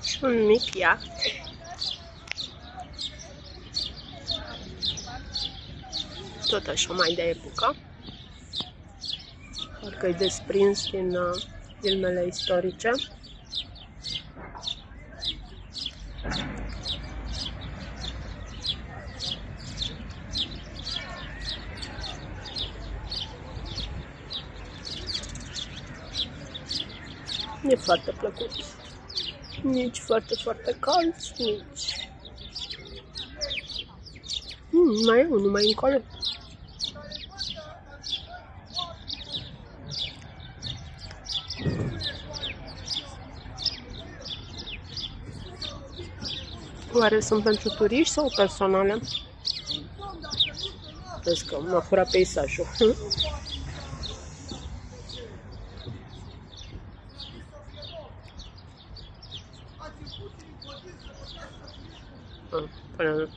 Și un mic iaht. Tot așa mai de epocă. Parcă e desprins din filmele istorice. E foarte plăcut. Nici foarte, foarte cald, nici... mai e unul mai încolo. Oare sunt pentru turiști sau personale? Vezi că m-a furat peisajul. Până